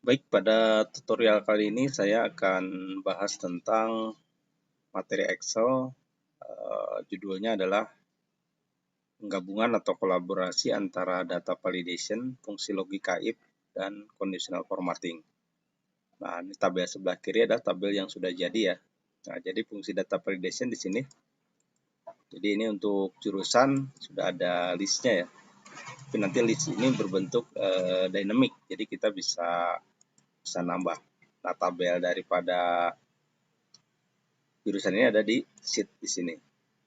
Baik, pada tutorial kali ini saya akan bahas tentang materi Excel. Judulnya adalah penggabungan atau kolaborasi antara data validation, fungsi logika if, dan conditional formatting. Nah, ini tabel sebelah kiri adalah tabel yang sudah jadi ya. Nah, jadi fungsi data validation di sini. Jadi ini untuk jurusan sudah ada listnya ya. Tapi nanti list ini berbentuk dynamic, jadi kita bisa nambah. Nah, tabel daripada jurusan ini ada di sheet di sini.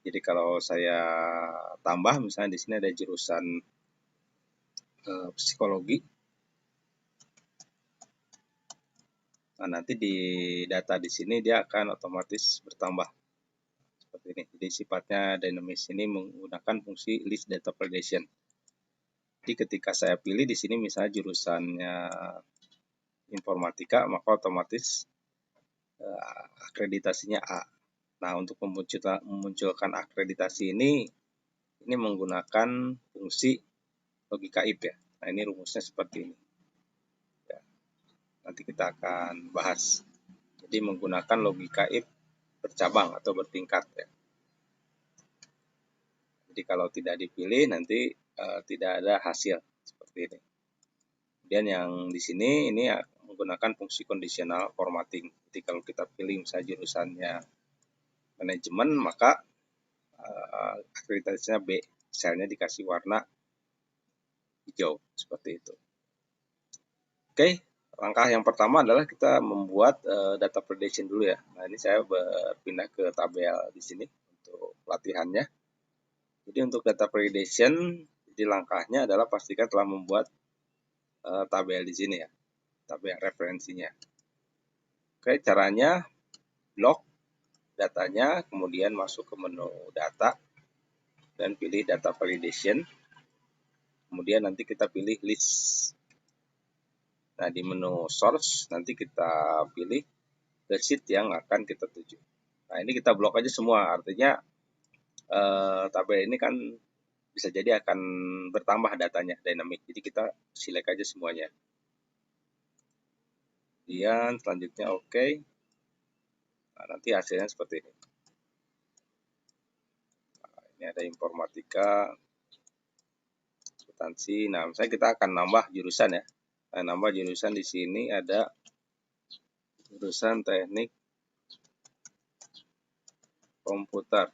Jadi kalau saya tambah, misalnya di sini ada jurusan psikologi. Nah, nanti di data di sini dia akan otomatis bertambah seperti ini. Jadi sifatnya dinamis ini menggunakan fungsi list data validation. Jadi ketika saya pilih di sini misalnya jurusannya informatika, maka otomatis akreditasinya A. Nah, untuk memunculkan akreditasi ini menggunakan fungsi logika if ya. Nah, ini rumusnya seperti ini. Ya, nanti kita akan bahas. Jadi menggunakan logika if bercabang atau bertingkat ya. Jadi kalau tidak dipilih nanti tidak ada hasil seperti ini. Kemudian yang di sini ini menggunakan fungsi conditional formatting. Jadi kalau kita pilih misalnya jurusannya manajemen, maka akreditasinya B, selnya dikasih warna hijau seperti itu. Oke, langkah yang pertama adalah kita membuat data validation dulu ya. Nah, ini saya berpindah ke tabel di sini untuk latihannya. Jadi untuk data validation, jadi langkahnya adalah pastikan telah membuat tabel di sini ya, tabel referensinya. Oke, caranya blok datanya, kemudian masuk ke menu data dan pilih data validation. Kemudian nanti kita pilih list. Nah, di menu source nanti kita pilih ke sheet yang akan kita tuju. Nah, ini kita blok aja semua, artinya tabel ini kan bisa jadi akan bertambah datanya dynamic. Jadi kita select aja semuanya. Kemudian selanjutnya oke. Nah, nanti hasilnya seperti ini. Nah, ini ada informatika, akuntansi. Nah, misalnya kita akan nambah jurusan ya. Nah, nambah jurusan di sini ada jurusan teknik komputer.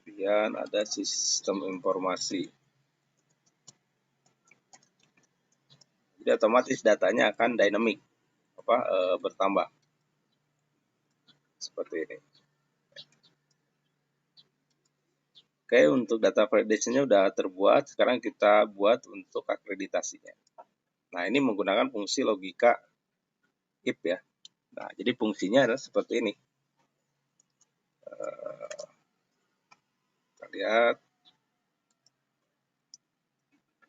Kemudian ada sistem informasi. Jadi otomatis datanya akan dynamic, bertambah seperti ini. Oke, untuk data validation-nya sudah terbuat. Sekarang kita buat untuk akreditasinya. Nah, ini menggunakan fungsi logika if ya. Nah, jadi fungsinya adalah seperti ini. Kita lihat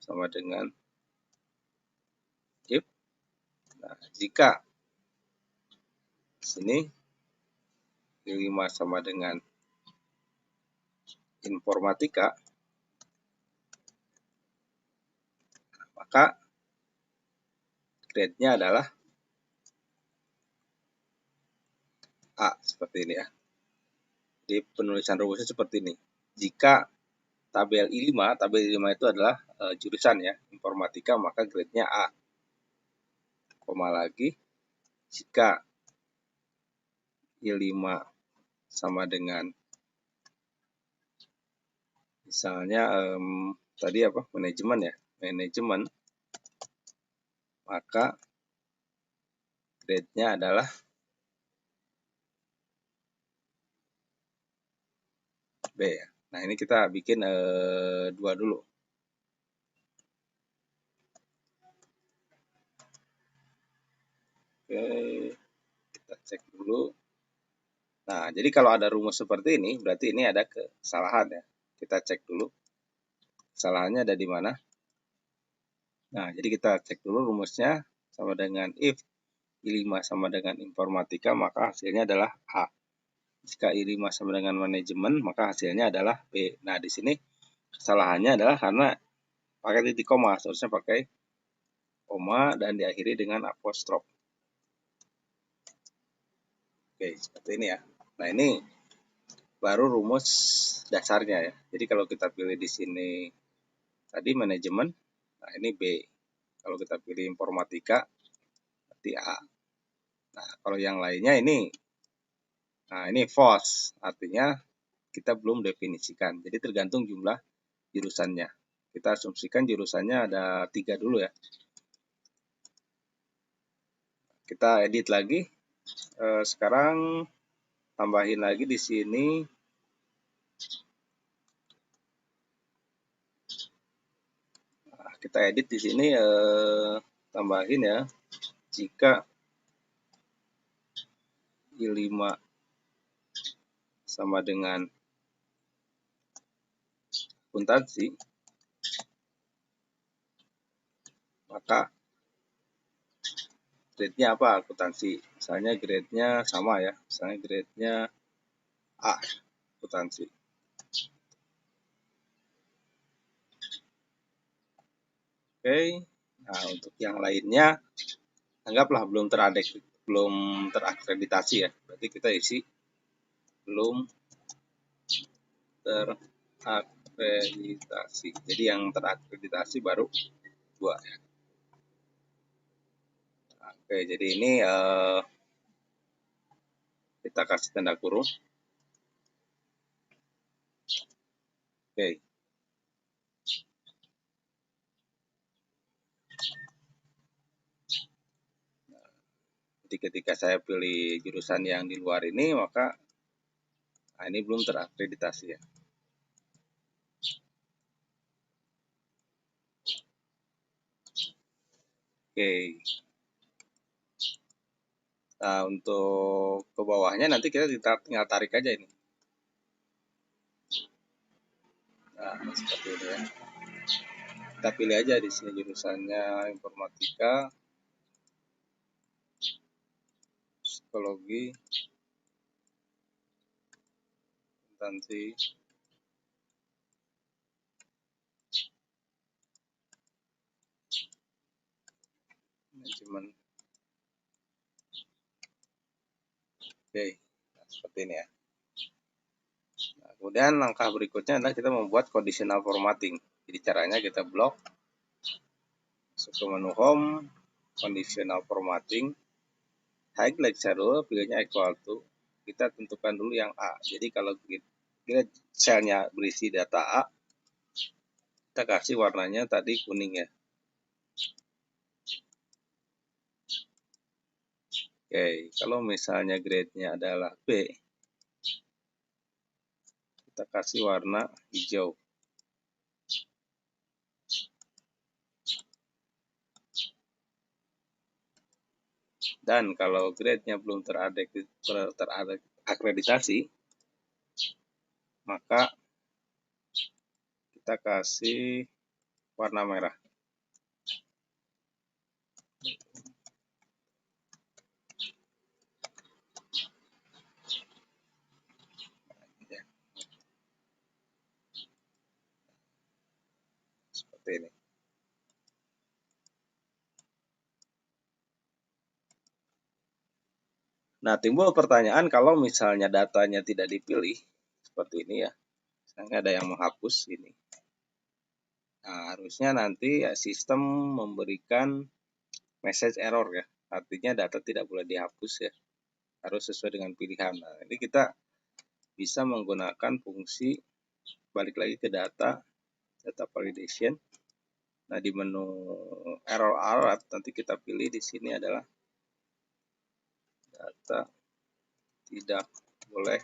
sama dengan if. Nah, jika sini 5 sama dengan informatika, maka grade-nya adalah A seperti ini ya. Jadi penulisan rumusnya seperti ini. Jika tabel I5 itu adalah jurusan ya, informatika, maka grade-nya A. Koma lagi, jika I5 sama dengan misalnya tadi apa, manajemen ya, manajemen, maka grade-nya adalah B ya. Nah, ini kita bikin 2 dulu. Oke, kita cek dulu. Nah, jadi kalau ada rumus seperti ini, berarti ini ada kesalahan ya. Kita cek dulu kesalahannya ada di mana. Nah, jadi kita cek dulu rumusnya sama dengan if I5 sama dengan informatika, maka hasilnya adalah A. Jika I5 sama dengan manajemen, maka hasilnya adalah B. Nah, di sini kesalahannya adalah karena pakai titik koma, seharusnya pakai koma, dan diakhiri dengan apostrof. Oke, seperti ini ya. Nah, ini baru rumus dasarnya ya. Jadi kalau kita pilih di sini tadi manajemen, nah ini B. Kalau kita pilih informatika, berarti A. Nah, kalau yang lainnya ini, nah ini false, artinya kita belum definisikan. Jadi tergantung jumlah jurusannya. Kita asumsikan jurusannya ada 3 dulu ya. Kita edit lagi. Sekarang tambahin lagi di sini. Nah, kita edit di sini tambahin ya. Jika I5 sama dengan akuntansi, maka grade-nya apa akuntansi? Misalnya grade-nya sama ya. Misalnya grade-nya A akuntansi. Oke. Nah, untuk yang lainnya anggaplah belum terakreditasi ya. Berarti kita isi belum terakreditasi. Jadi yang terakreditasi baru 2 ya. Oke, jadi ini kita kasih tanda kurung. Oke. Jadi ketika saya pilih jurusan yang di luar ini, maka nah ini belum terakreditasi ya. Oke. Nah, untuk ke bawahnya nanti kita tinggal tarik aja ini. Nah, seperti ini ya. Kita pilih aja di sini jurusannya informatika, psikologi, akuntansi, manajemen. Oke, nah, seperti ini ya. Nah, kemudian langkah berikutnya adalah kita membuat conditional formatting. Jadi caranya kita blok, masuk ke menu home, conditional formatting, highlight shadow, pilihnya equal to, kita tentukan dulu yang A. Jadi kalau kita selnya berisi data A, kita kasih warnanya tadi kuning ya. Oke, kalau misalnya grade-nya adalah B, kita kasih warna hijau. Dan kalau grade-nya belum terakreditasi, maka kita kasih warna merah. Seperti ini. Nah, timbul pertanyaan kalau misalnya datanya tidak dipilih, seperti ini ya. Misalnya ada yang menghapus ini. Nah, harusnya nanti ya, sistem memberikan message error ya. Artinya data tidak boleh dihapus ya. Harus sesuai dengan pilihan. Nah, ini kita bisa menggunakan fungsi balik lagi ke data validation. Nah, di menu error alert nanti kita pilih di sini adalah data tidak boleh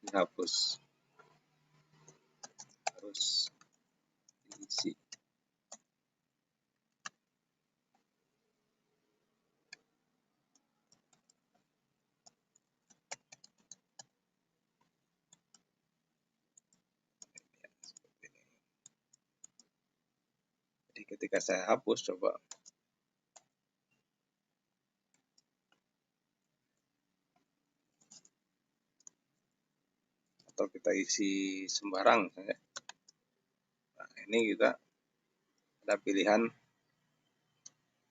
dihapus, harus diisi. Jadi ketika saya hapus, coba atau kita isi sembarang misalnya. Nah, ini kita ada pilihan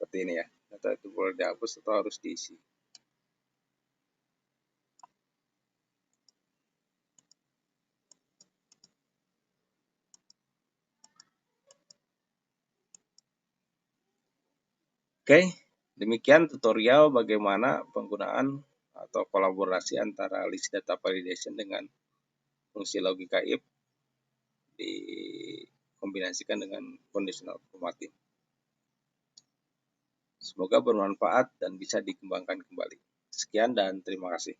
seperti ini ya. Data itu boleh dihapus atau harus diisi. Oke, demikian tutorial bagaimana penggunaan atau kolaborasi antara list data validation dengan fungsi logika if dikombinasikan dengan conditional formatting. Semoga bermanfaat dan bisa dikembangkan kembali. Sekian dan terima kasih.